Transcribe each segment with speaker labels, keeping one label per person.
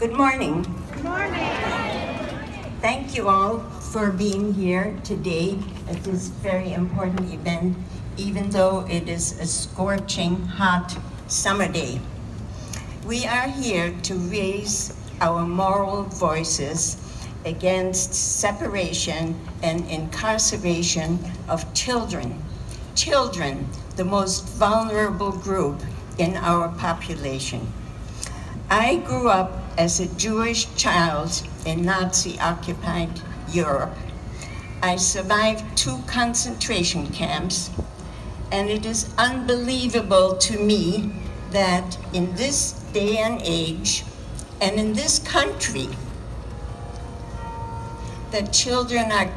Speaker 1: Good morning.
Speaker 2: Good morning.
Speaker 1: Thank you all for being here today at this very important event, even though it is a scorching hot summer day. We are here to raise our moral voices against separation and incarceration of children. Children, the most vulnerable group in our population. I grew up as a Jewish child in Nazi-occupied Europe. I survived 2 concentration camps, and it is unbelievable to me that in this day and age, and in this country, that children are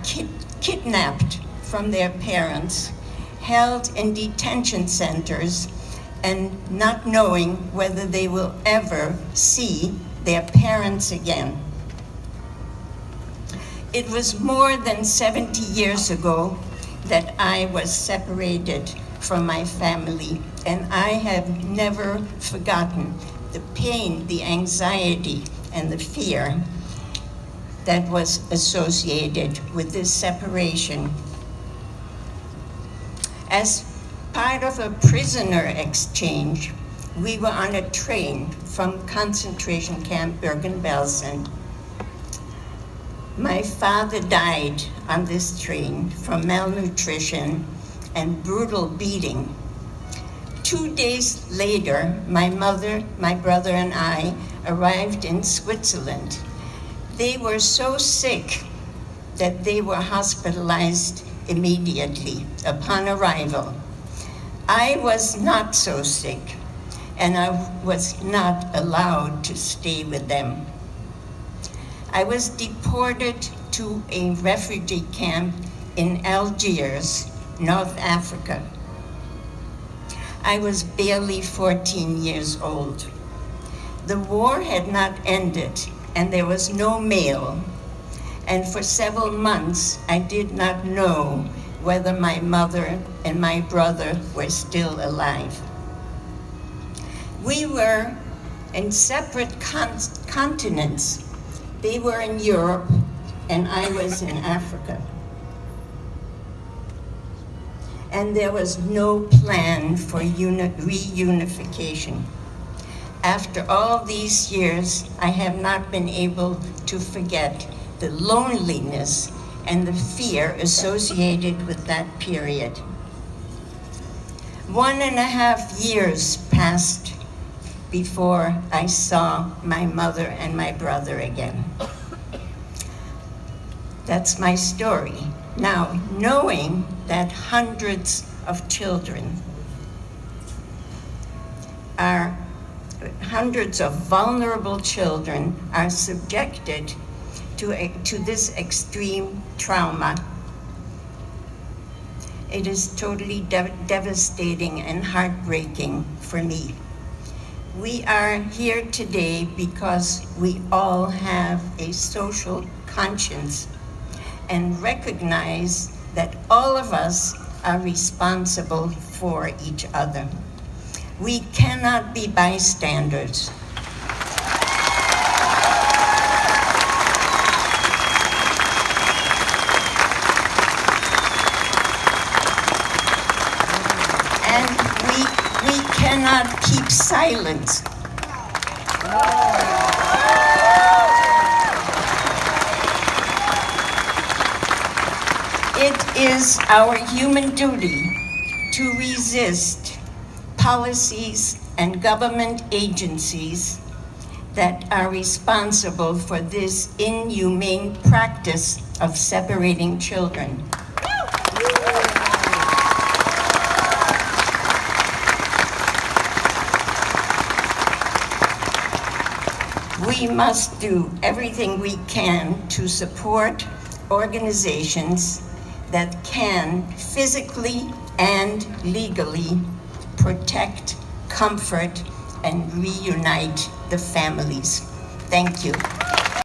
Speaker 1: kidnapped from their parents, held in detention centers, and not knowing whether they will ever see their parents again. It was more than 70 years ago that I was separated from my family, and I have never forgotten the pain, the anxiety, and the fear that was associated with this separation. As part of a prisoner exchange, we were on a train from concentration camp Bergen-Belsen. My father died on this train from malnutrition and brutal beating. 2 days later, my mother, my brother, and I arrived in Switzerland. They were so sick that they were hospitalized immediately upon arrival. I was not so sick, and I was not allowed to stay with them. I was deported to a refugee camp in Algiers, North Africa. I was barely 14 years old. The war had not ended, and there was no mail. And for several months, I did not know whether my mother and my brother were still alive. We were in separate continents. They were in Europe, and I was in Africa. And there was no plan for reunification. After all these years, I have not been able to forget the loneliness and the fear associated with that period. 1.5 years passed before I saw my mother and my brother again. That's my story. Now, knowing that hundreds of vulnerable children are subjected to this extreme trauma, it is totally devastating and heartbreaking for me. We are here today because we all have a social conscience and recognize that all of us are responsible for each other. We cannot be bystanders. And we cannot keep silent. It is our human duty to resist policies and government agencies that are responsible for this inhumane practice of separating children. We must do everything we can to support organizations that can physically and legally protect, comfort, and reunite the families. Thank you.